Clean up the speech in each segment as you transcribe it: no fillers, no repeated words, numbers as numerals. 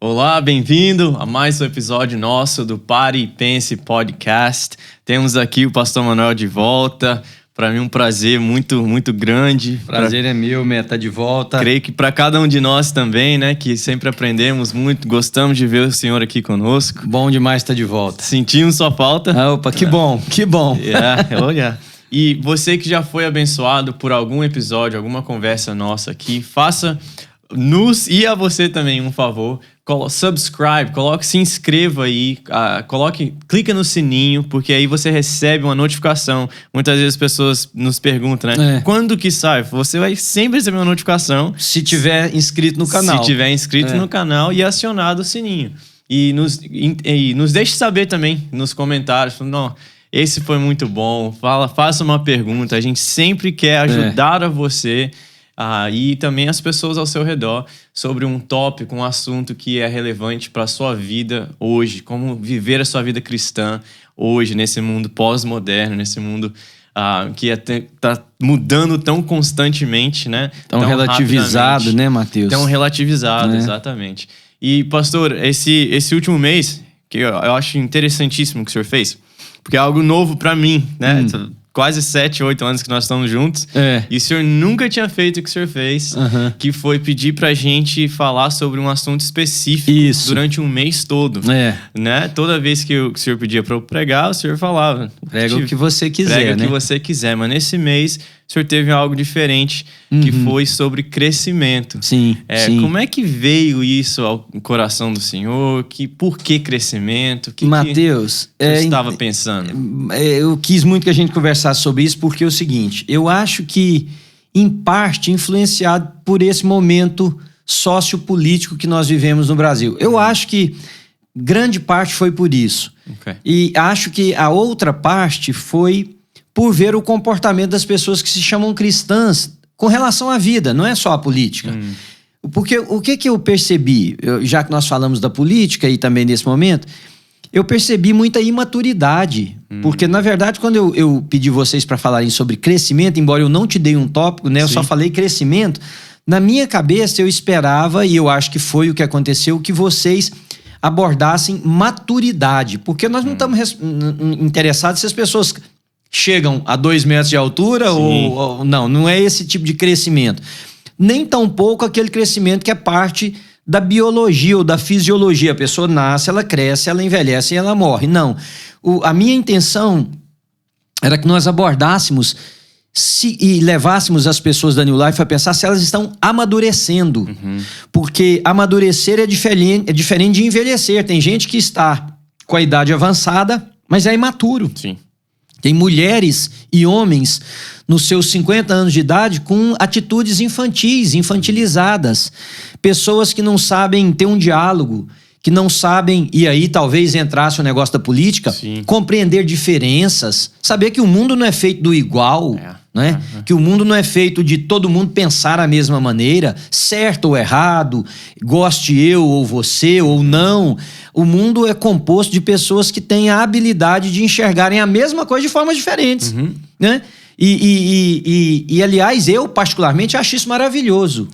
Olá, bem-vindo a mais um episódio nosso do Pare e Pense Podcast. Temos aqui o Pastor Manuel de volta. Para mim um prazer muito grande. Prazer é meu, tá de volta. Creio que para cada um de nós também, né? Que sempre aprendemos muito, gostamos de ver o Senhor aqui conosco. Bom demais estar de volta. Sentimos sua falta. Opa, que bom, que bom. Olha. E você que já foi abençoado por algum episódio, alguma conversa nossa aqui, faça-nos e a você também um favor. Subscribe, se inscreva aí, clica no sininho, porque aí você recebe uma notificação. Muitas vezes as pessoas nos perguntam, né? Quando que sai? Você vai sempre receber uma notificação. Se tiver inscrito no canal. Se tiver inscrito no canal e acionado o sininho. E nos deixe saber também nos comentários. Não, esse foi muito bom. Faça uma pergunta. A gente sempre quer ajudar a você. E também as pessoas ao seu redor sobre um tópico, um assunto que é relevante para a sua vida hoje, como viver a sua vida cristã hoje, nesse mundo pós-moderno, nesse mundo que está mudando tão constantemente, né? Tão relativizado, né, Matheus? Tão relativizado, exatamente. E, pastor, esse último mês, que eu acho interessantíssimo que o senhor fez, porque é algo novo para mim, né? Quase 7, 8 anos que nós estamos juntos. E o senhor nunca tinha feito o que o senhor fez, que foi pedir pra gente falar sobre um assunto específico durante um mês todo. Né? Toda vez que o senhor pedia pra eu pregar, o senhor falava. Prega o que você quiser, Prega o que você quiser. Mas nesse mês, o senhor teve algo diferente, que foi sobre crescimento. Sim. Como é que veio isso ao coração do senhor? Por que crescimento? Matheus, que você estava pensando? Eu quis muito que a gente conversasse sobre isso, porque é o seguinte, eu acho que, em parte, influenciado por esse momento sociopolítico que nós vivemos no Brasil. Eu acho que grande parte foi por isso. E acho que a outra parte foi por ver o comportamento das pessoas que se chamam cristãs com relação à vida, não é só a política. Porque o que eu percebi, já que nós falamos da política e também nesse momento, eu percebi muita imaturidade. Porque, na verdade, quando eu pedi vocês para falarem sobre crescimento, embora eu não te dei um tópico, né? Eu só falei crescimento. Na minha cabeça, eu esperava, e eu acho que foi o que aconteceu, que vocês abordassem maturidade. Porque nós não estamos interessados se as pessoas chegam a 2 metros de altura ou não é esse tipo de crescimento. Nem tampouco aquele crescimento que é parte da biologia ou da fisiologia. A pessoa nasce, ela cresce, ela envelhece e ela morre. Não. A minha intenção era que nós abordássemos e levássemos as pessoas da New Life a pensar se elas estão amadurecendo. Porque amadurecer é diferente de envelhecer. Tem gente que está com a idade avançada, mas é imaturo. Tem mulheres e homens nos seus 50 anos de idade com atitudes infantis, infantilizadas. Pessoas que não sabem ter um diálogo, que não sabem, e aí talvez entrasse o negócio da política, compreender diferenças, saber que o mundo não é feito do igual, né? Que o mundo não é feito de todo mundo pensar a mesma maneira, certo ou errado, goste eu ou você ou não. O mundo é composto de pessoas que têm a habilidade de enxergarem a mesma coisa de formas diferentes, né? E aliás, eu particularmente acho isso maravilhoso.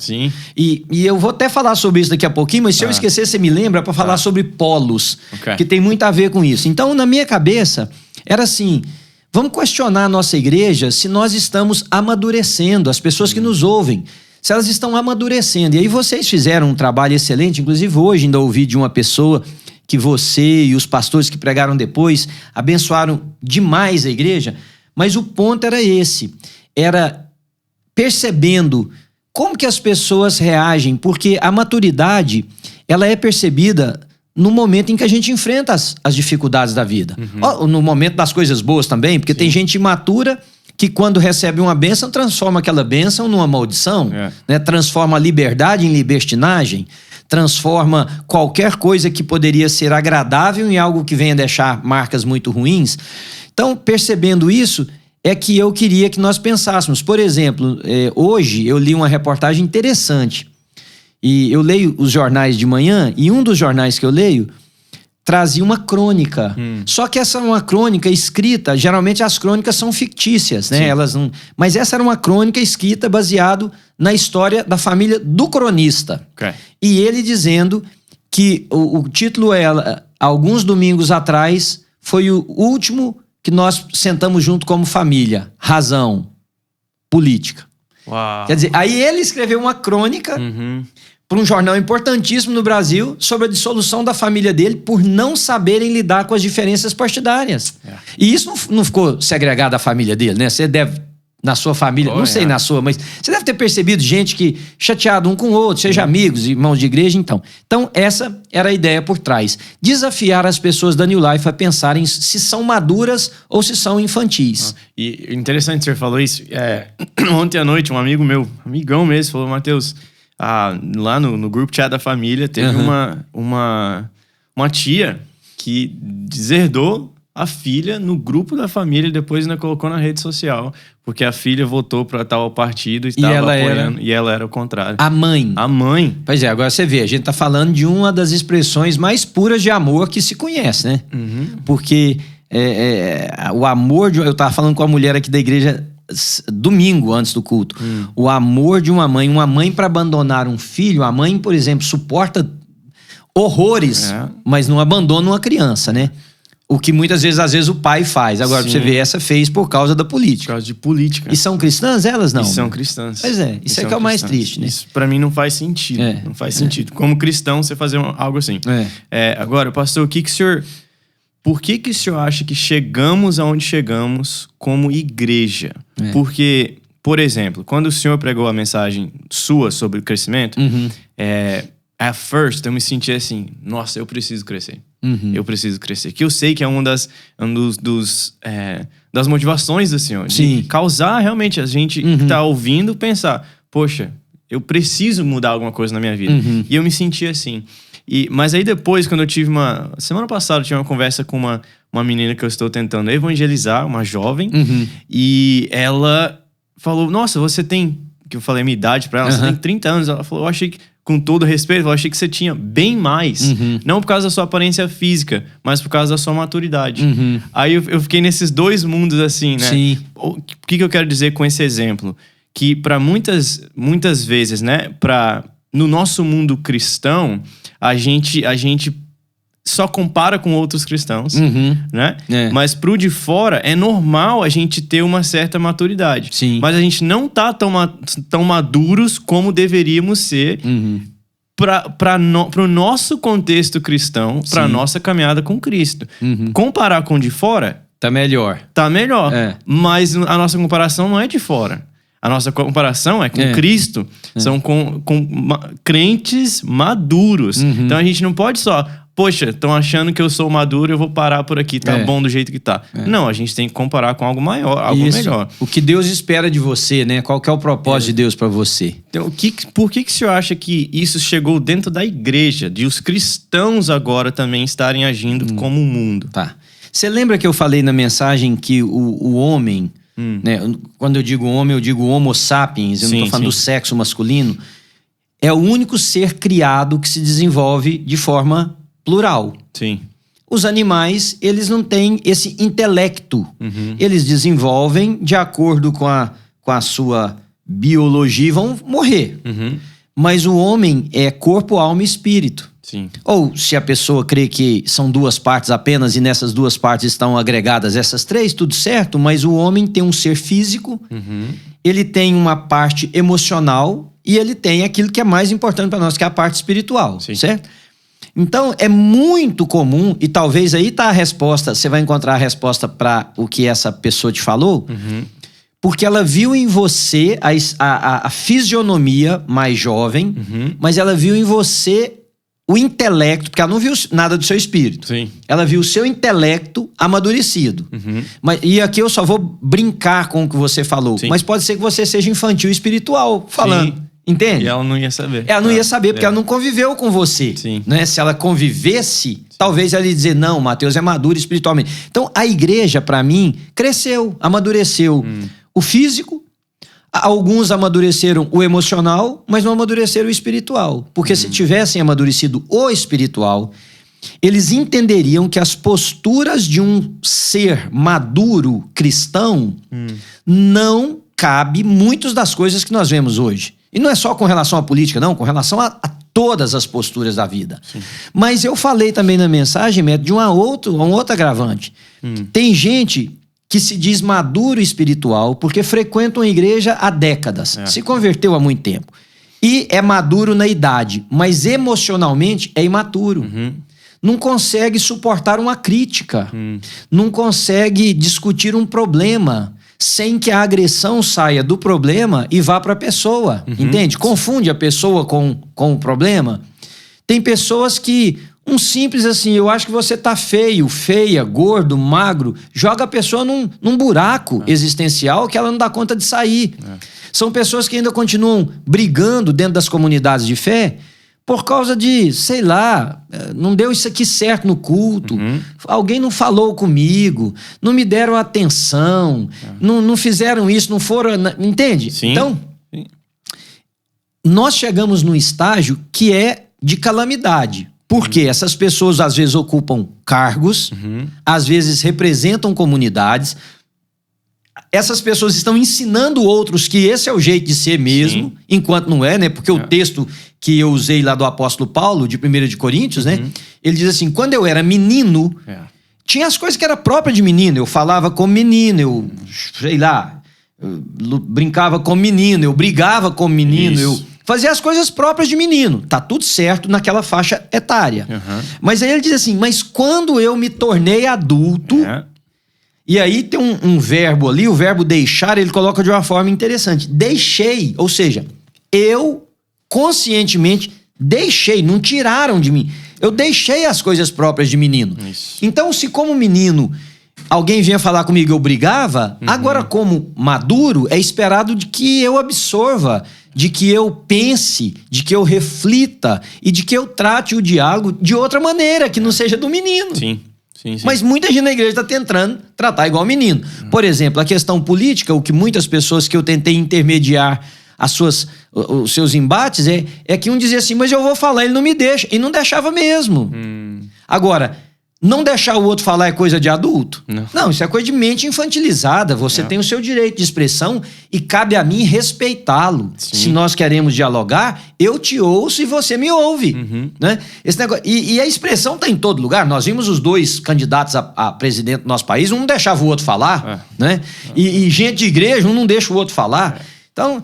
E eu vou até falar sobre isso daqui a pouquinho, mas se eu esquecer, você me lembra para falar sobre polos, que tem muito a ver com isso. Então, na minha cabeça, era assim, vamos questionar a nossa igreja se nós estamos amadurecendo, as pessoas que nos ouvem, se elas estão amadurecendo. E aí vocês fizeram um trabalho excelente, inclusive hoje ainda ouvi de uma pessoa que você e os pastores que pregaram depois abençoaram demais a igreja. Mas o ponto era esse, era percebendo como que as pessoas reagem, porque a maturidade, ela é percebida no momento em que a gente enfrenta as dificuldades da vida. No momento das coisas boas também, porque tem gente imatura que quando recebe uma bênção, transforma aquela bênção numa maldição, né? Transforma a liberdade em libertinagem, transforma qualquer coisa que poderia ser agradável em algo que venha deixar marcas muito ruins. Então, percebendo isso, é que eu queria que nós pensássemos. Por exemplo, hoje eu li uma reportagem interessante. E eu leio os jornais de manhã, e um dos jornais que eu leio trazia uma crônica. Só que essa é uma crônica escrita, geralmente as crônicas são fictícias, né? Elas não... Mas essa era uma crônica escrita baseado na história da família do cronista. E ele dizendo que o título é alguns domingos atrás, foi o último que nós sentamos junto como família. Razão política. Uau. Quer dizer, aí ele escreveu uma crônica para um jornal importantíssimo no Brasil sobre a dissolução da família dele por não saberem lidar com as diferenças partidárias. E isso não ficou segregado da família dele, né? Você deve, na sua família, não sei na sua, mas você deve ter percebido gente que chateado um com o outro, seja amigos, irmãos de igreja, então. Então, essa era a ideia por trás. Desafiar as pessoas da New Life a pensarem se são maduras ou se são infantis. E interessante você falou isso. Ontem à noite, um amigo meu, amigão mesmo, falou, Matheus, lá no grupo chat da família, teve uma tia que deserdou a filha no grupo da família e depois ainda colocou na rede social, porque a filha votou para tal partido e estava apoiando, e ela era o contrário. A mãe. A mãe. Pois é, agora você vê, a gente tá falando de uma das expressões mais puras de amor que se conhece, né? Porque o amor eu tava falando com a mulher aqui da igreja domingo antes do culto. O amor de uma mãe para abandonar um filho, a mãe, por exemplo, suporta horrores, mas não abandona uma criança, né? O que muitas vezes, às vezes, o pai faz. Agora, pra você ver, essa fez por causa da política. Por causa de política. E são cristãs, elas não? E são cristãs. Pois é, isso é que é o mais triste, né? Isso pra mim não faz sentido. Não faz sentido. Como cristão, você fazer algo assim. Agora, pastor, por que o senhor acha que chegamos aonde chegamos como igreja? Porque, por exemplo, quando o senhor pregou a mensagem sua sobre o crescimento, at first eu me senti assim, nossa, eu preciso crescer. Eu preciso crescer. Que eu sei que é das motivações do Senhor. De causar realmente a gente que tá ouvindo pensar, poxa, eu preciso mudar alguma coisa na minha vida. E eu me senti assim. Mas aí depois, quando eu tive semana passada eu tive uma conversa com uma menina que eu estou tentando evangelizar, uma jovem, e ela falou, nossa, você tem... Que eu falei a minha idade pra ela, você tem 30 anos. Ela falou, eu achei que, com todo respeito, eu achei que você tinha bem mais. Não por causa da sua aparência física, mas por causa da sua maturidade. Aí eu fiquei nesses dois mundos assim, né? Sim. O que eu quero dizer com esse exemplo? Que para muitas vezes, né? No nosso mundo cristão, a gente só compara com outros cristãos, né? Mas pro de fora, é normal a gente ter uma certa maturidade. Mas a gente não tá tão maduros como deveríamos ser pro nosso contexto cristão, pra nossa caminhada com Cristo. Comparar com de fora... Tá melhor. Mas a nossa comparação não é de fora. A nossa comparação é com Cristo. São com crentes maduros. Então a gente não pode só... Poxa, estão achando que eu sou maduro, eu vou parar por aqui, tá bom do jeito que tá. Não, a gente tem que comparar com algo maior, algo melhor. O que Deus espera de você, né? Qual que é o propósito de Deus para você? Então, por que o senhor acha que isso chegou dentro da igreja, de os cristãos agora também estarem agindo como o mundo? Tá. Você lembra que eu falei na mensagem que o homem, né? Quando eu digo homem, eu digo homo sapiens, eu não tô falando do sexo masculino, é o único ser criado que se desenvolve de forma plural. Os animais, eles não têm esse intelecto. Eles desenvolvem de acordo com a sua biologia e vão morrer. Mas o homem é corpo, alma e espírito. Ou se a pessoa crê que são duas partes apenas e nessas duas partes estão agregadas essas três, tudo certo, mas o homem tem um ser físico, ele tem uma parte emocional e ele tem aquilo que é mais importante para nós, que é a parte espiritual, certo? Então, é muito comum, e talvez aí tá a resposta, você vai encontrar a resposta para o que essa pessoa te falou, porque ela viu em você a fisionomia mais jovem, mas ela viu em você o intelecto, porque ela não viu nada do seu espírito. Ela viu o seu intelecto amadurecido. E aqui eu só vou brincar com o que você falou, mas pode ser que você seja infantil espiritual falando. Entende? E ela não ia saber. Ela não ia saber, porque ela não conviveu com você. Né? Se ela convivesse, talvez ela ia dizer, não, Matheus é maduro espiritualmente. Então, a igreja, para mim, cresceu, amadureceu o físico, alguns amadureceram o emocional, mas não amadureceram o espiritual. Porque se tivessem amadurecido o espiritual, eles entenderiam que as posturas de um ser maduro cristão não cabe muitas das coisas que nós vemos hoje. E não é só com relação à política, não, com relação a todas as posturas da vida. Sim. Mas eu falei também na mensagem, Médio, de um outro agravante. Tem gente que se diz maduro espiritual porque frequenta uma igreja há décadas, se converteu há muito tempo. E é maduro na idade, mas emocionalmente é imaturo. Não consegue suportar uma crítica, não consegue discutir um problema sem que a agressão saia do problema e vá para a pessoa, entende? Confunde a pessoa com o problema. Tem pessoas que um simples assim, eu acho que você tá feio, feia, gordo, magro, joga a pessoa num buraco existencial que ela não dá conta de sair. São pessoas que ainda continuam brigando dentro das comunidades de fé por causa de, sei lá, não deu isso aqui certo no culto, alguém não falou comigo, não me deram atenção, não fizeram isso, não foram... Entende? Sim. Então, nós chegamos num estágio que é de calamidade. Porque essas pessoas às vezes ocupam cargos, às vezes representam comunidades. Essas pessoas estão ensinando outros que esse é o jeito de ser mesmo, enquanto não é, né? Porque o texto que eu usei lá do apóstolo Paulo, de 1 de Coríntios, né? Ele diz assim, quando eu era menino, tinha as coisas que era própria de menino. Eu falava como menino, eu, sei lá, eu brincava como menino, eu brigava como menino, eu fazia as coisas próprias de menino. Tá tudo certo naquela faixa etária. Mas aí ele diz assim, mas quando eu me tornei adulto... E aí tem um verbo ali, o verbo deixar, ele coloca de uma forma interessante. Deixei, ou seja, eu conscientemente deixei, não tiraram de mim. Eu deixei as coisas próprias de menino. Então, se como menino alguém vinha falar comigo, eu brigava, agora como maduro, é esperado de que eu absorva, de que eu pense, de que eu reflita e de que eu trate o diálogo de outra maneira, que não seja do menino. Sim. Mas muita gente na igreja está tentando tratar igual menino. Por exemplo, a questão política, o que muitas pessoas que eu tentei intermediar os seus embates, é que um dizia assim, mas eu vou falar, ele não me deixa. E não deixava mesmo. Agora, não deixar o outro falar é coisa de adulto? Não, isso é coisa de mente infantilizada. Você tem o seu direito de expressão e cabe a mim respeitá-lo. Se nós queremos dialogar, eu te ouço e você me ouve. Né? Esse negócio, e a expressão está em todo lugar. Nós vimos os dois candidatos a presidente do nosso país, um não deixava o outro falar. Né? E gente de igreja, um não deixa o outro falar. Então...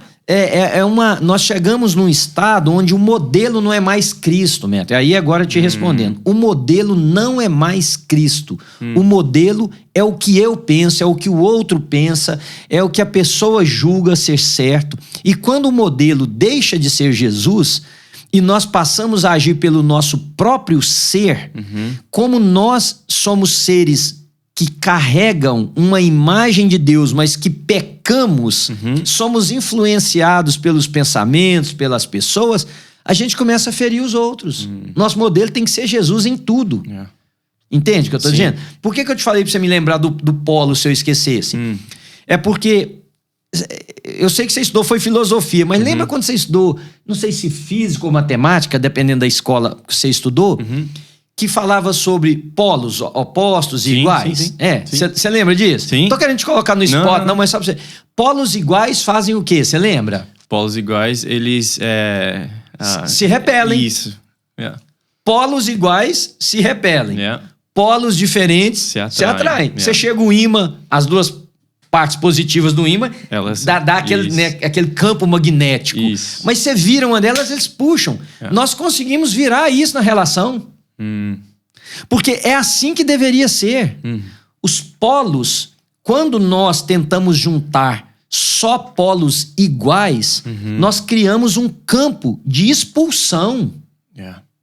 nós chegamos num estado onde o modelo não é mais Cristo, Neto. E aí agora te respondendo. O modelo não é mais Cristo. O modelo é o que eu penso, é o que o outro pensa, é o que a pessoa julga ser certo. E quando o modelo deixa de ser Jesus e nós passamos a agir pelo nosso próprio ser, como nós somos seres que carregam uma imagem de Deus, mas que pecamos, somos influenciados pelos pensamentos, pelas pessoas, a gente começa a ferir os outros. Nosso modelo tem que ser Jesus em tudo. Entende o que eu estou dizendo? Por que eu te falei para você me lembrar do polo se eu esquecesse? É porque eu sei que você estudou, foi filosofia, mas lembra quando você estudou, não sei se física ou matemática, dependendo da escola que você estudou, que falava sobre polos opostos e iguais. Você lembra disso? Sim. Não tô querendo te colocar no spot, não, mas só pra você. Polos iguais fazem o quê? Você lembra? Polos iguais, eles... se repelem. Isso. Polos iguais se repelem. Polos diferentes se atraem. Você chega o ímã, as duas partes positivas do ímã, dá aquele campo magnético. Isso. Mas você vira uma delas, eles puxam. Nós conseguimos virar isso na relação. Porque é assim que deveria ser. Os polos, quando nós tentamos juntar só polos iguais, nós criamos um campo de expulsão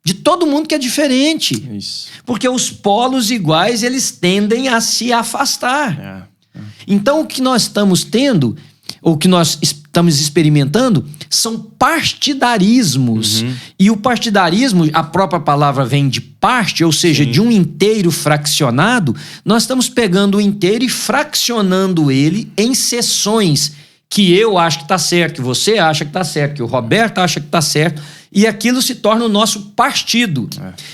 de todo mundo que é diferente. Porque os polos iguais, eles tendem a se afastar. Então o que nós estamos tendo, ou que nós estamos experimentando, são partidarismos. E o partidarismo, a própria palavra vem de parte, ou seja, de um inteiro fraccionado. Nós estamos pegando o inteiro e fraccionando ele em seções que eu acho que está certo, que você acha que está certo, que o Roberto acha que está certo, e aquilo se torna o nosso partido.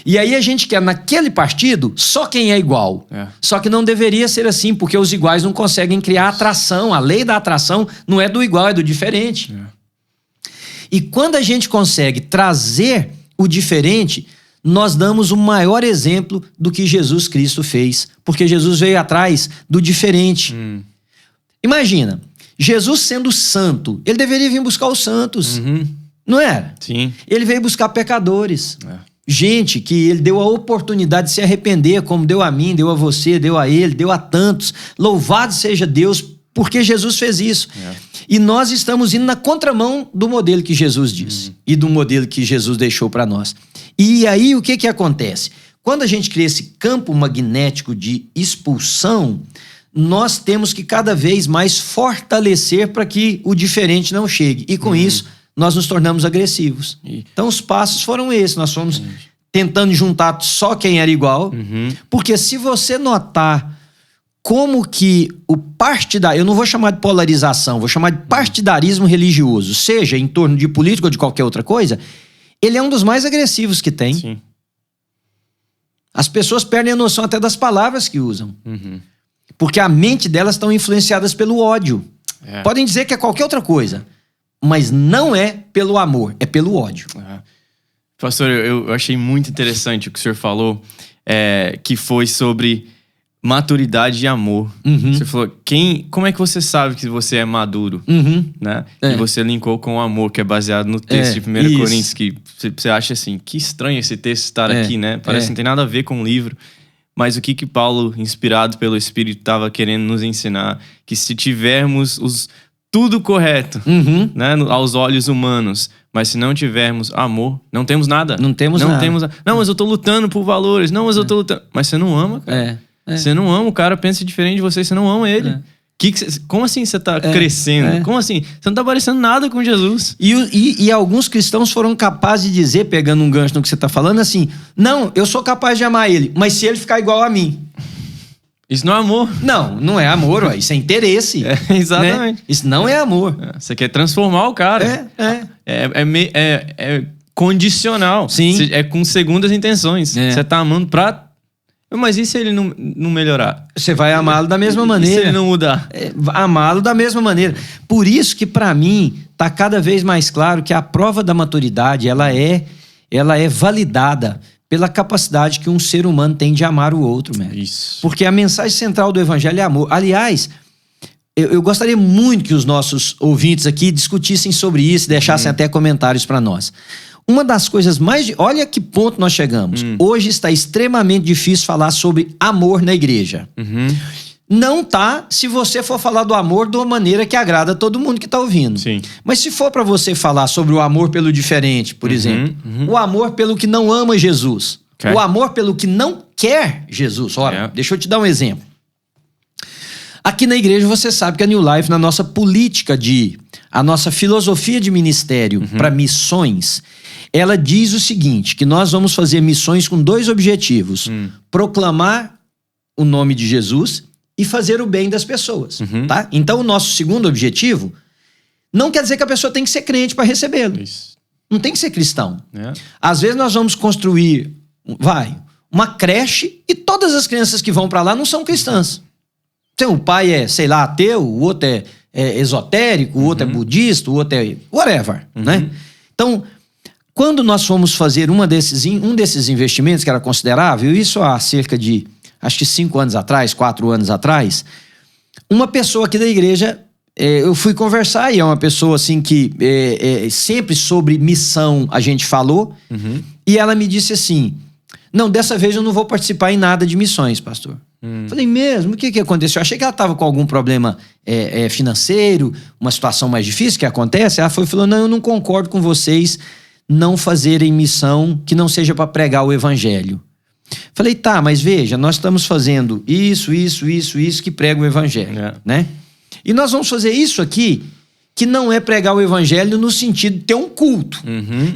E aí a gente quer, naquele partido, só quem é igual. Só que não deveria ser assim, porque os iguais não conseguem criar atração. A lei da atração não é do igual, é do diferente. E quando a gente consegue trazer o diferente, nós damos o maior exemplo do que Jesus Cristo fez. Porque Jesus veio atrás do diferente. Imagina, Jesus sendo santo, ele deveria vir buscar os santos. Não era? Sim. Ele veio buscar pecadores. Gente que ele deu a oportunidade de se arrepender, como deu a mim, deu a você, deu a ele, deu a tantos. Louvado seja Deus, porque Jesus fez isso. E nós estamos indo na contramão do modelo que Jesus disse e do modelo que Jesus deixou para nós. E aí o que acontece? Quando a gente cria esse campo magnético de expulsão, nós temos que cada vez mais fortalecer para que o diferente não chegue. E com isso, nós nos tornamos agressivos. Então os passos foram esses. Nós fomos tentando juntar só quem era igual. Porque se você notar como que o partidarismo, eu não vou chamar de polarização, vou chamar de partidarismo religioso, seja em torno de política ou de qualquer outra coisa, ele é um dos mais agressivos que tem. Sim. As pessoas perdem a noção até das palavras que usam. Porque a mente delas estão influenciadas pelo ódio. Podem dizer que é qualquer outra coisa, mas não é pelo amor, é pelo ódio. Pastor, eu achei muito interessante o que o senhor falou, que foi sobre maturidade e amor. Você falou, como é que você sabe que você é maduro? Né? E você linkou com o amor, que é baseado no texto de 1 Coríntios, que você acha assim, que estranho esse texto estar aqui, né? Parece que não tem nada a ver com o livro. Mas o que Paulo, inspirado pelo Espírito, estava querendo nos ensinar? Que se tivermos tudo correto, né, aos olhos humanos, mas se não tivermos amor, não temos nada. Não temos nada. Não, mas eu tô lutando por valores. Não, mas eu tô lutando. Mas você não ama, cara. Você não ama, o cara pensa diferente de você, você não ama ele. Como assim você tá crescendo? Como assim? Você não tá parecendo nada com Jesus. E alguns cristãos foram capazes de dizer, pegando um gancho no que você tá falando, assim, não, eu sou capaz de amar ele, mas se ele ficar igual a mim. Isso não é amor. Não é amor, ué. Isso é interesse. Exatamente. Né? Isso não é amor. Você quer transformar o cara. É condicional. Sim. É com segundas intenções. Você tá amando pra... Mas e se ele não melhorar? Você vai amá-lo da mesma maneira. E se ele não mudar? Amá-lo da mesma maneira. Por isso que, para mim, tá cada vez mais claro que a prova da maturidade, ela é validada pela capacidade que um ser humano tem de amar o outro, mesmo. Isso. Porque a mensagem central do evangelho é amor. Aliás, eu gostaria muito que os nossos ouvintes aqui discutissem sobre isso, deixassem até comentários para nós. Uma das coisas mais... Olha que ponto nós chegamos. Hoje está extremamente difícil falar sobre amor na igreja. Não tá se você for falar do amor de uma maneira que agrada a todo mundo que está ouvindo. Sim. Mas se for para você falar sobre o amor pelo diferente, por exemplo, o amor pelo que não ama Jesus, o amor pelo que não quer Jesus. Ora, deixa eu te dar um exemplo. Aqui na igreja você sabe que a New Life, na nossa política a nossa filosofia de ministério para missões, ela diz o seguinte, que nós vamos fazer missões com 2 objetivos. Proclamar o nome de Jesus e fazer o bem das pessoas. Tá? Então o nosso segundo objetivo não quer dizer que a pessoa tem que ser crente para recebê-lo. Não tem que ser cristão. Às vezes nós vamos construir uma creche e todas as crianças que vão para lá não são cristãs. Então, o pai é, sei lá, ateu, o outro é esotérico, o outro é budista, o outro é whatever, né? Então, quando nós fomos fazer um desses investimentos que era considerável, isso há cerca de, acho que 5 anos atrás, 4 anos atrás, uma pessoa aqui da igreja, eu fui conversar e é uma pessoa assim que sempre sobre missão a gente falou, e ela me disse assim, não, dessa vez eu não vou participar em nada de missões, pastor. Falei, mesmo? O que aconteceu? Eu achei que ela estava com algum problema financeiro, uma situação mais difícil que acontece. Ela falou, não, eu não concordo com vocês não fazerem missão que não seja para pregar o evangelho. Falei, tá, mas veja, nós estamos fazendo isso que prega o evangelho, né? E nós vamos fazer isso aqui que não é pregar o evangelho no sentido de ter um culto,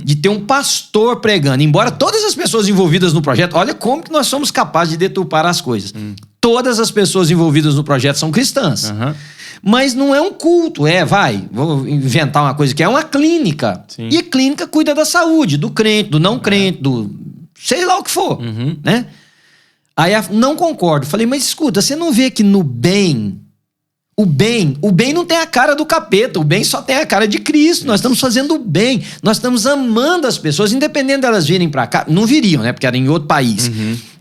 de ter um pastor pregando. Embora todas as pessoas envolvidas no projeto, olha como que nós somos capazes de deturpar as coisas. Todas as pessoas envolvidas no projeto são cristãs. Mas não é um culto, vou inventar uma coisa que é uma clínica. Sim. E a clínica cuida da saúde, do crente, do não crente, do sei lá o que for, né? Aí não concordo. Falei, mas escuta, você não vê que no bem O bem não tem a cara do capeta, o bem só tem a cara de Cristo. Nós estamos fazendo o bem, nós estamos amando as pessoas, independente delas virem para cá. Não viriam, né? Porque era em outro país.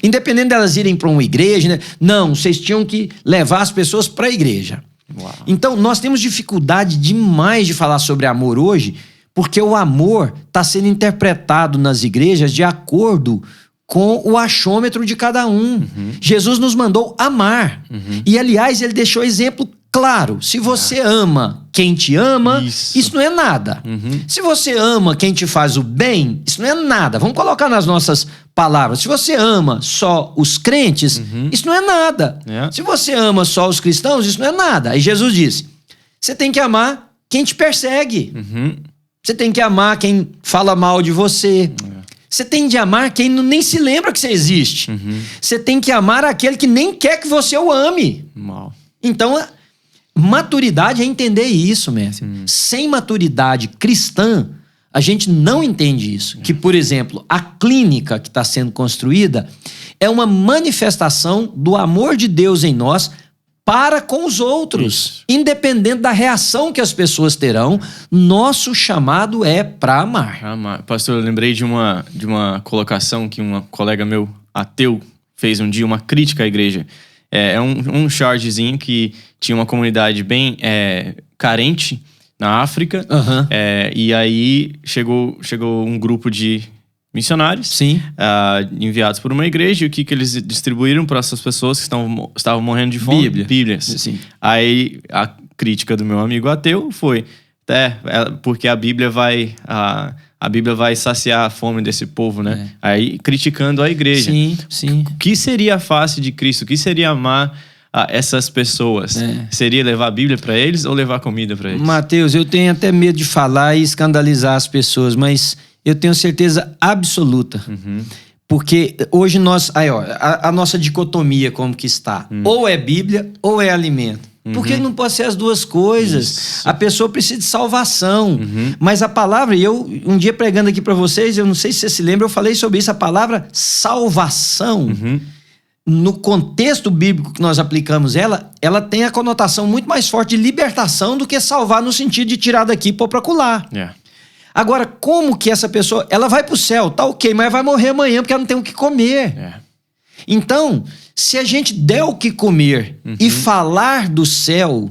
Independente delas irem para uma igreja, né? Não, vocês tinham que levar as pessoas para a igreja. Uau. Então, nós temos dificuldade demais de falar sobre amor hoje, porque o amor está sendo interpretado nas igrejas de acordo com o achômetro de cada um. Jesus nos mandou amar. E, aliás, ele deixou exemplo claro. Se você ama quem te ama, isso não é nada. Se você ama quem te faz o bem, isso não é nada. Vamos colocar nas nossas palavras. Se você ama só os crentes, isso não é nada. Se você ama só os cristãos, isso não é nada. Aí Jesus disse, você tem que amar quem te persegue. Você tem que amar quem fala mal de você. Você tem de amar quem nem se lembra que você existe. Você tem que amar aquele que nem quer que você o ame. Então, maturidade é entender isso, mestre. Sem maturidade cristã, a gente não entende isso. Que, por exemplo, a clínica que está sendo construída é uma manifestação do amor de Deus em nós para com os outros. Independente da reação que as pessoas terão, nosso chamado é para amar. Pastor, eu lembrei de uma colocação que um colega meu, ateu, fez um dia, uma crítica à igreja. É um chargezinho que tinha uma comunidade bem carente na África. E aí chegou um grupo de missionários enviados por uma igreja. E o que eles distribuíram para essas pessoas que estavam morrendo de fome? Bíblias. Aí a crítica do meu amigo ateu foi porque a Bíblia vai saciar a fome desse povo, né? Aí criticando a igreja. O que seria a face de Cristo? O que seria amar essas pessoas? Seria levar a Bíblia para eles ou levar comida para eles? Mateus, eu tenho até medo de falar e escandalizar as pessoas, mas eu tenho certeza absoluta. Porque hoje a nossa dicotomia como que está. Ou é Bíblia ou é alimento. Porque não pode ser as duas coisas. A pessoa precisa de salvação. Mas a palavra, e eu um dia pregando aqui para vocês, eu não sei se você se lembra, eu falei sobre isso, a palavra salvação, no contexto bíblico que nós aplicamos ela tem a conotação muito mais forte de libertação do que salvar no sentido de tirar daqui e pôr para colar. Agora, como que essa pessoa, ela vai pro céu, tá ok, mas vai morrer amanhã porque ela não tem o que comer. Então, se a gente der o que comer e falar do céu,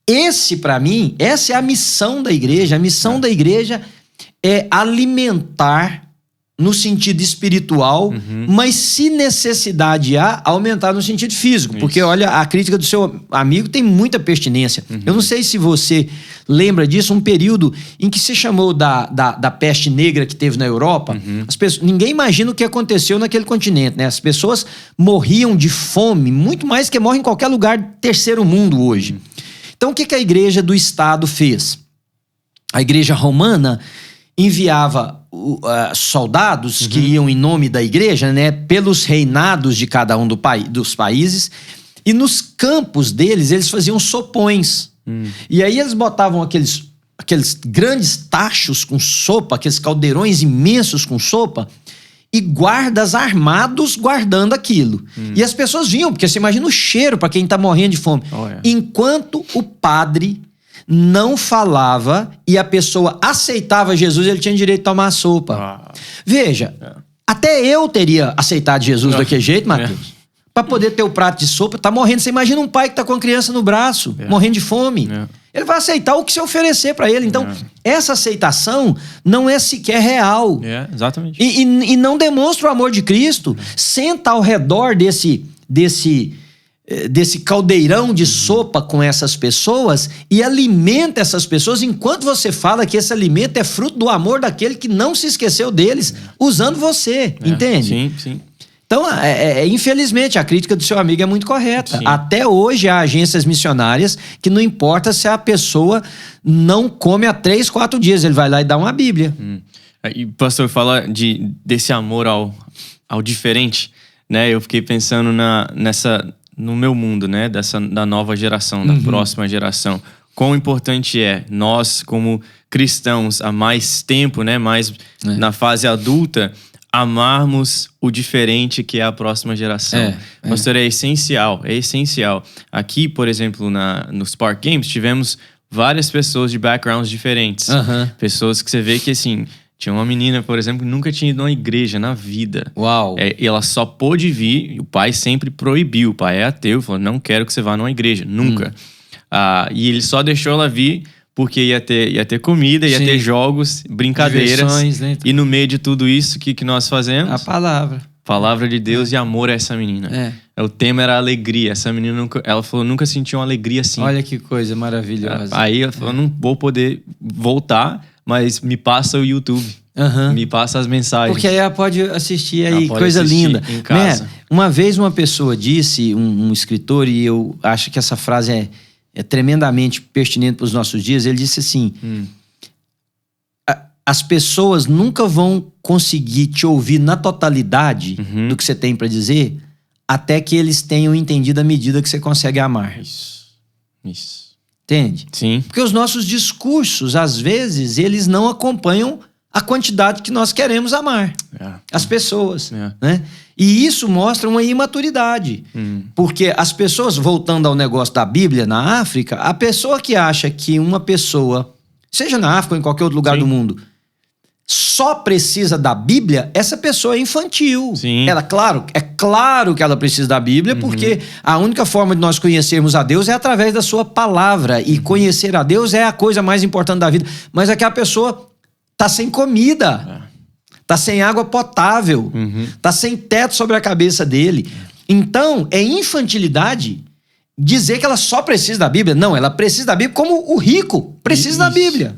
esse para mim, essa é a missão da igreja. A missão da igreja é alimentar no sentido espiritual, mas se necessidade há, aumentar no sentido físico. Porque, olha, a crítica do seu amigo tem muita pertinência. Eu não sei se você lembra disso, um período em que se chamou da peste negra que teve na Europa. As pessoas, ninguém imagina o que aconteceu naquele continente, né? As pessoas morriam de fome, muito mais que morrem em qualquer lugar do terceiro mundo hoje. Então, o que a igreja do Estado fez? A igreja romana enviava soldados que iam em nome da igreja, né, pelos reinados de cada um dos países, e nos campos deles eles faziam sopões. E aí eles botavam aqueles grandes tachos com sopa, aqueles caldeirões imensos com sopa, e guardas armados guardando aquilo. E as pessoas vinham, porque você imagina o cheiro para quem tá morrendo de fome. Enquanto o padre não falava e a pessoa aceitava Jesus, ele tinha direito de tomar a sopa. Veja, até eu teria aceitado Jesus daquele jeito, Mateus. Para poder ter o prato de sopa, tá morrendo. Você imagina um pai que tá com a criança no braço, morrendo de fome. Ele vai aceitar o que você oferecer para ele. Então, essa aceitação não é sequer real. Exatamente. E não demonstra o amor de Cristo. Senta ao redor desse caldeirão de sopa com essas pessoas e alimenta essas pessoas enquanto você fala que esse alimento é fruto do amor daquele que não se esqueceu deles, usando você, entende? Sim. Então, infelizmente, a crítica do seu amigo é muito correta. Até hoje há agências missionárias que não importa se a pessoa não come há 3, 4 dias, ele vai lá e dá uma Bíblia. E pastor, fala desse amor ao diferente, né? Eu fiquei pensando no meu mundo, né? Da nova geração, da próxima geração. Quão importante é nós, como cristãos, há mais tempo, né? Mais na fase adulta, amarmos o diferente que é a próxima geração. Pastor, é essencial. Aqui, por exemplo, no Spark Games, tivemos várias pessoas de backgrounds diferentes. Pessoas que você vê que, assim, tinha uma menina, por exemplo, que nunca tinha ido a uma igreja na vida. Uau! E ela só pôde vir, e o pai sempre proibiu. O pai é ateu, falou, não quero que você vá numa igreja, nunca. E ele só deixou ela vir porque ia ter comida, ia ter jogos, brincadeiras. Né? E no meio de tudo isso, o que nós fazemos? A palavra. Palavra de Deus e amor a essa menina. O tema era alegria. Essa menina, ela falou, nunca sentiu uma alegria assim. Olha que coisa maravilhosa. Aí ela falou, não vou poder voltar, mas me passa o YouTube. Me passa as mensagens. Porque aí ela pode assistir aí, coisa linda. Em casa. Uma vez uma pessoa disse, um escritor, e eu acho que essa frase é tremendamente pertinente para os nossos dias. Ele disse assim, as pessoas nunca vão conseguir te ouvir na totalidade do que você tem para dizer, até que eles tenham entendido a medida que você consegue amar. Isso. Entende? Sim. Porque os nossos discursos, às vezes, eles não acompanham a quantidade que nós queremos amar as pessoas. Né? E isso mostra uma imaturidade. Porque as pessoas, voltando ao negócio da Bíblia na África, a pessoa que acha que uma pessoa, seja na África ou em qualquer outro lugar do mundo, só precisa da Bíblia, essa pessoa é infantil. Ela, é claro que ela precisa da Bíblia, porque a única forma de nós conhecermos a Deus é através da sua palavra. E conhecer a Deus é a coisa mais importante da vida. Mas aquela pessoa tá sem comida, tá sem água potável, tá sem teto sobre a cabeça dele. Então, é infantilidade dizer que ela só precisa da Bíblia. Não, ela precisa da Bíblia como o rico precisa da Bíblia.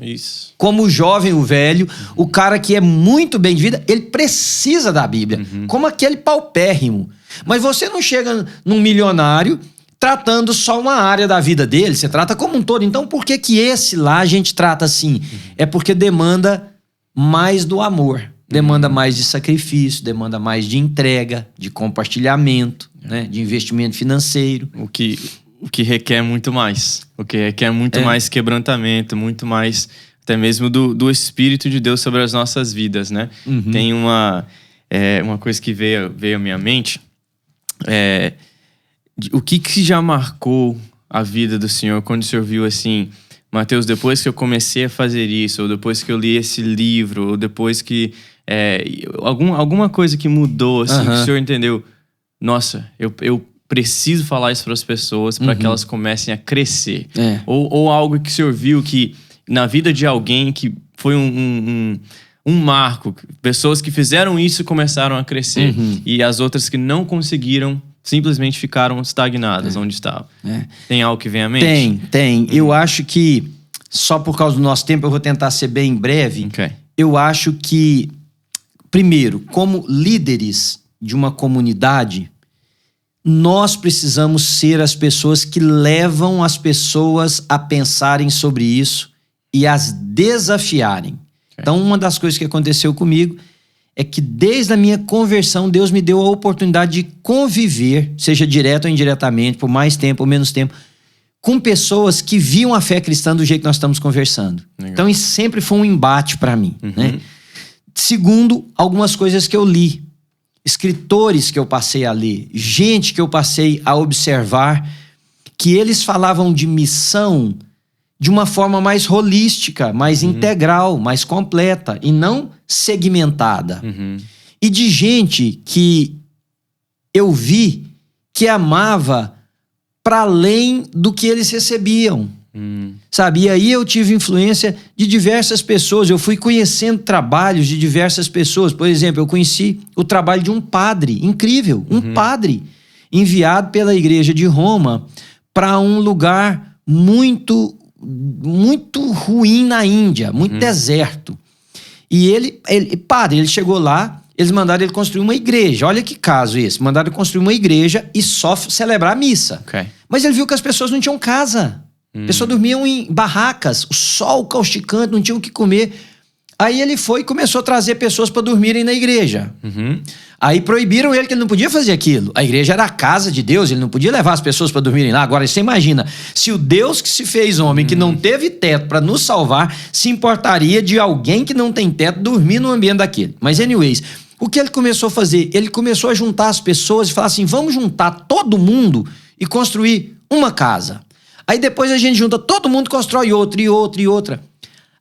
Como o jovem, o velho, o cara que é muito bem de vida, ele precisa da Bíblia. Como aquele paupérrimo. Mas você não chega num milionário tratando só uma área da vida dele, você trata como um todo. Então, por que esse lá a gente trata assim? É porque demanda mais do amor. Demanda mais de sacrifício, demanda mais de entrega, de compartilhamento, né? De investimento financeiro. O que requer muito mais. O que requer muito mais quebrantamento, muito mais até mesmo do Espírito de Deus sobre as nossas vidas, né? Tem uma coisa que veio à minha mente. O que já marcou a vida do Senhor quando o Senhor viu assim... Mateus, depois que eu comecei a fazer isso, ou depois que eu li esse livro, ou depois que... alguma coisa que mudou, assim, que o Senhor entendeu. Nossa, eu preciso falar isso para as pessoas, para que elas comecem a crescer. Ou algo que o Senhor viu que na vida de alguém que foi um marco. Pessoas que fizeram isso começaram a crescer. E as outras que não conseguiram... simplesmente ficaram estagnadas onde estavam. Tem algo que vem à mente? Tem. Eu acho que, só por causa do nosso tempo, eu vou tentar ser bem breve. Eu acho que, primeiro, como líderes de uma comunidade, nós precisamos ser as pessoas que levam as pessoas a pensarem sobre isso e as desafiarem. Então, uma das coisas que aconteceu comigo é que desde a minha conversão, Deus me deu a oportunidade de conviver, seja direto ou indiretamente, por mais tempo ou menos tempo, com pessoas que viam a fé cristã do jeito que nós estamos conversando. Legal. Então isso sempre foi um embate para mim. Né? Segundo, algumas coisas que eu li, escritores que eu passei a ler, gente que eu passei a observar, que eles falavam de missão de uma forma mais holística, mais integral, mais completa e não segmentada. E de gente que eu vi que amava para além do que eles recebiam. Sabe? E aí eu tive influência de diversas pessoas, eu fui conhecendo trabalhos de diversas pessoas. Por exemplo, eu conheci o trabalho de um padre, incrível, um padre enviado pela igreja de Roma para um lugar muito ruim na Índia, muito deserto. E ele chegou lá, eles mandaram ele construir uma igreja. Olha que caso esse. Mandaram ele construir uma igreja e só celebrar a missa. Mas ele viu que as pessoas não tinham casa. As pessoas dormiam em barracas, o sol causticante, não tinham o que comer. Aí ele foi e começou a trazer pessoas para dormirem na igreja. Aí proibiram ele que ele não podia fazer aquilo. A igreja era a casa de Deus, ele não podia levar as pessoas para dormirem lá. Agora, você imagina, se o Deus que se fez homem, que não teve teto para nos salvar, se importaria de alguém que não tem teto dormir no ambiente daquele. Mas anyways, O que ele começou a fazer? Ele começou a juntar as pessoas e falar assim, vamos juntar todo mundo e construir uma casa. Aí depois a gente junta todo mundo, constrói outra e outra e outra.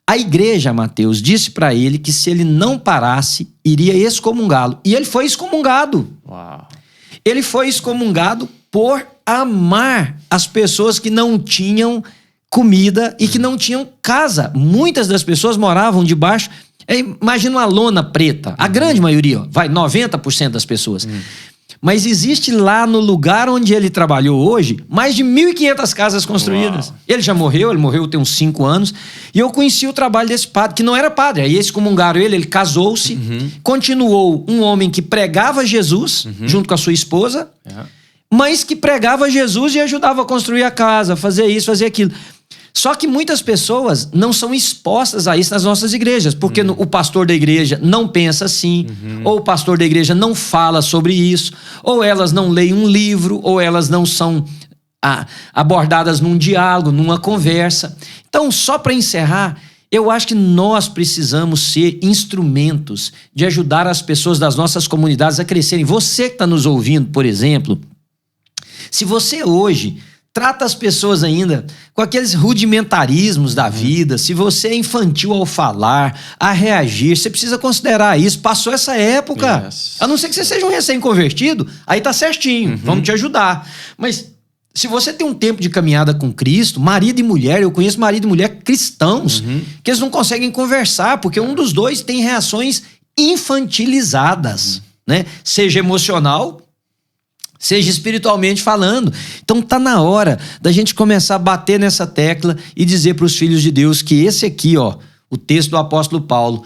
A igreja, Mateus, disse para ele que se ele não parasse, iria excomungá-lo. E ele foi excomungado. Uau. Ele foi excomungado por amar as pessoas que não tinham comida e que não tinham casa. Muitas das pessoas moravam debaixo. Imagina uma lona preta. A grande maioria, 90% das pessoas. Mas existe lá no lugar onde ele trabalhou hoje, mais de 1.500 casas construídas. Uau. Ele morreu tem uns 5 anos. E eu conheci o trabalho desse padre, que não era padre. Aí excomungaram ele casou-se, continuou um homem que pregava Jesus, junto com a sua esposa, mas que pregava Jesus e ajudava a construir a casa, fazer isso, fazer aquilo. Só que muitas pessoas não são expostas a isso nas nossas igrejas, porque o pastor da igreja não pensa assim, ou o pastor da igreja não fala sobre isso, ou elas não leem um livro, ou elas não são abordadas num diálogo, numa conversa. Então, só para encerrar, eu acho que nós precisamos ser instrumentos de ajudar as pessoas das nossas comunidades a crescerem. Você que está nos ouvindo, por exemplo, se você hoje trata as pessoas ainda com aqueles rudimentarismos da vida, se você é infantil ao falar, a reagir, você precisa considerar isso. Passou essa época. Yes. A não ser que você seja um recém-convertido, aí tá certinho, vamos te ajudar. Mas se você tem um tempo de caminhada com Cristo, marido e mulher, eu conheço marido e mulher cristãos, que eles não conseguem conversar, porque um dos dois tem reações infantilizadas, né? Seja emocional, seja espiritualmente falando. Então tá na hora da gente começar a bater nessa tecla e dizer para os filhos de Deus que esse aqui, ó, o texto do apóstolo Paulo,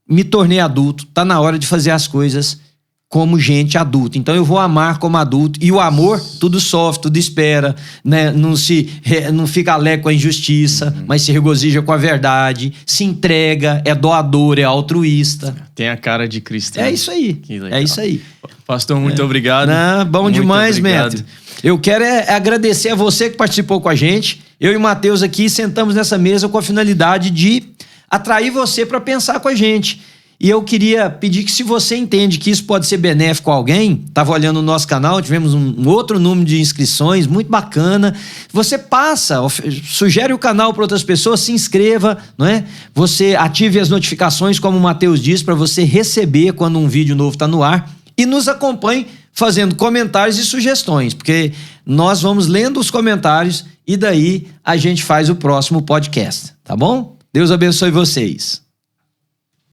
me tornei adulto, tá na hora de fazer as coisas como gente adulta. Então eu vou amar como adulto. E o amor tudo sofre, tudo espera, né? Não fica alegre com a injustiça, mas se regozija com a verdade, se entrega, é doador, é altruísta. Tem a cara de Cristo. É isso aí. É isso aí. Pastor, muito obrigado. Bom muito demais, Médio. Eu quero agradecer a você que participou com a gente. Eu e o Mateus aqui sentamos nessa mesa com a finalidade de atrair você para pensar com a gente. E eu queria pedir que, se você entende que isso pode ser benéfico a alguém, estava olhando o nosso canal, tivemos um outro número de inscrições, muito bacana. Você sugere o canal para outras pessoas, se inscreva, não é? Você ative as notificações, como o Mateus disse, para você receber quando um vídeo novo está no ar. E nos acompanhe fazendo comentários e sugestões, porque nós vamos lendo os comentários e daí a gente faz o próximo podcast, tá bom? Deus abençoe vocês.